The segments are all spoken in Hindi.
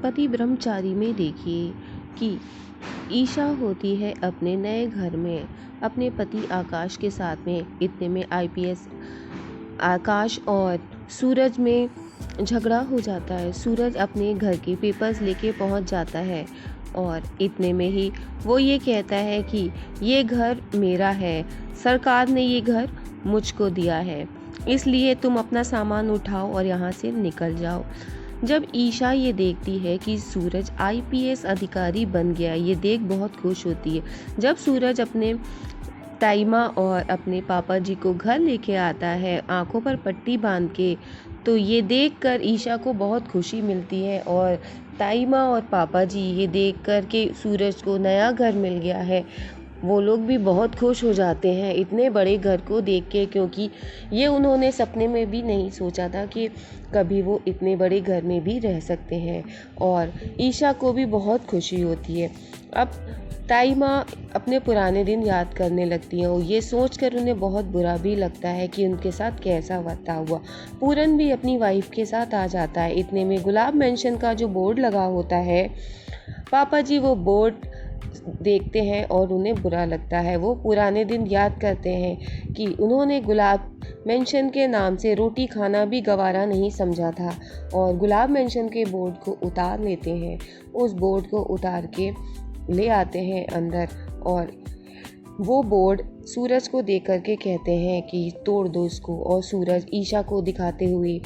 पति ब्रह्मचारी में देखिए कि ईशा होती है अपने नए घर में अपने पति आकाश के साथ में। इतने में आईपीएस आकाश और सूरज में झगड़ा हो जाता है। सूरज अपने घर के पेपर्स लेके पहुंच जाता है और इतने में ही वो ये कहता है कि ये घर मेरा है, सरकार ने ये घर मुझको दिया है, इसलिए तुम अपना सामान उठाओ और यहाँ से निकल जाओ। जब ईशा ये देखती है कि सूरज आईपीएस अधिकारी बन गया, ये देख बहुत खुश होती है। जब सूरज अपने ताइमा और अपने पापा जी को घर लेके आता है आंखों पर पट्टी बांध के, तो ये देखकर ईशा को बहुत खुशी मिलती है। और ताइमा और पापा जी ये देख कर के सूरज को नया घर मिल गया है, वो लोग भी बहुत खुश हो जाते हैं इतने बड़े घर को देख के, क्योंकि ये उन्होंने सपने में भी नहीं सोचा था कि कभी वो इतने बड़े घर में भी रह सकते हैं। और ईशा को भी बहुत खुशी होती है। अब ताइमा अपने पुराने दिन याद करने लगती हैं और ये सोचकर उन्हें बहुत बुरा भी लगता है कि उनके साथ कैसा बर्ता हुआ। पूरन भी अपनी वाइफ के साथ आ जाता है। इतने में गुलाब मेंशन का जो बोर्ड लगा होता है, पापा जी वो बोर्ड देखते हैं और उन्हें बुरा लगता है। वो पुराने दिन याद करते हैं कि उन्होंने गुलाब मेंशन के नाम से रोटी खाना भी गवारा नहीं समझा था और गुलाब मेंशन के बोर्ड को उतार लेते हैं। उस बोर्ड को उतार के ले आते हैं अंदर और वो बोर्ड सूरज को दे करके कहते हैं कि तोड़ दो इसको। और सूरज ईशा को दिखाते हुए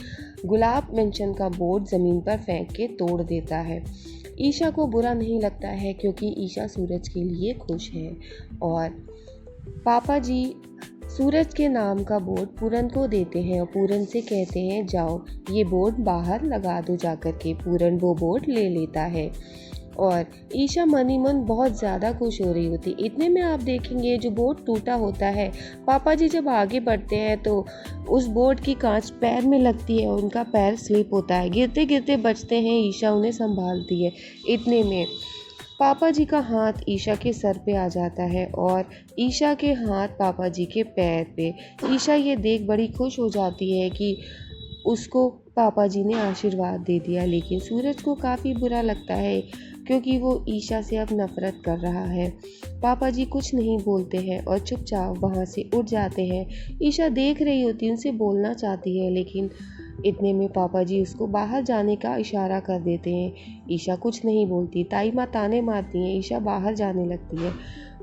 गुलाब मेंशन का बोर्ड ज़मीन पर फेंक के तोड़ देता है। ईशा को बुरा नहीं लगता है क्योंकि ईशा सूरज के लिए खुश है। और पापा जी सूरज के नाम का बोर्ड पूरन को देते हैं और पूरन से कहते हैं जाओ ये बोर्ड बाहर लगा दो जाकर के। पूरन वो बोर्ड ले लेता है और ईशा मन ही मन बहुत ज़्यादा खुश हो रही होती। इतने में आप देखेंगे जो बोर्ड टूटा होता है, पापा जी जब आगे बढ़ते हैं तो उस बोर्ड की कांच पैर में लगती है और उनका पैर स्लिप होता है, गिरते गिरते बचते हैं। ईशा उन्हें संभालती है। इतने में पापा जी का हाथ ईशा के सर पे आ जाता है और ईशा के हाथ पापा जी के पैर पे। ईशा ये देख बड़ी खुश हो जाती है कि उसको पापा जी ने आशीर्वाद दे दिया, लेकिन सूरज को काफ़ी बुरा लगता है क्योंकि वो ईशा से अब नफरत कर रहा है। पापा जी कुछ नहीं बोलते हैं और चुपचाप वहाँ से उठ जाते हैं। ईशा देख रही होती है, उनसे बोलना चाहती है, लेकिन इतने में पापा जी उसको बाहर जाने का इशारा कर देते हैं। ईशा कुछ नहीं बोलती। ताइमा ताने मारती हैं, ईशा बाहर जाने लगती है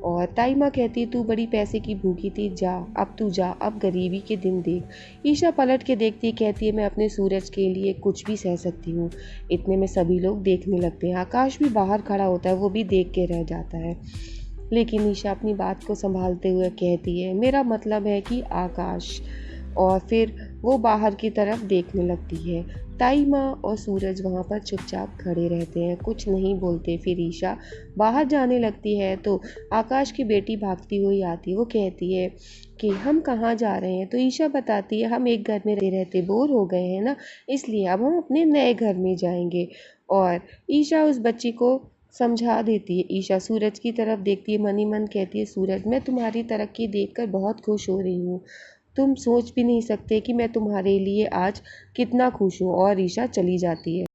और ताइमा कहती तू बड़ी पैसे की भूखी थी, जा अब तू जा, अब गरीबी के दिन देख। ईशा पलट के देखती कहती है मैं अपने सूरज के लिए कुछ भी सह सकती हूँ। इतने में सभी लोग देखने लगते हैं। आकाश भी बाहर खड़ा होता है, वो भी देख के रह जाता है। लेकिन ईशा अपनी बात को संभालते हुए कहती है मेरा मतलब है कि आकाश। और फिर वो बाहर की तरफ देखने लगती है। ताइमा और सूरज वहाँ पर चुपचाप खड़े रहते हैं, कुछ नहीं बोलते। फिर ईशा बाहर जाने लगती है तो आकाश की बेटी भागती हुई आती है। वो कहती है कि हम कहाँ जा रहे हैं, तो ईशा बताती है हम एक घर में रहते रहते बोर हो गए हैं ना, इसलिए अब हम अपने नए घर में जाएंगे। और ईशा उस बच्ची को समझा देती है। ईशा सूरज की तरफ देखती है, मन ही मन कहती है सूरज मैं तुम्हारी तरक्की देखकर बहुत खुश हो रही हूँ, तुम सोच भी नहीं सकते कि मैं तुम्हारे लिए आज कितना खुश हूँ। और ईशा चली जाती है।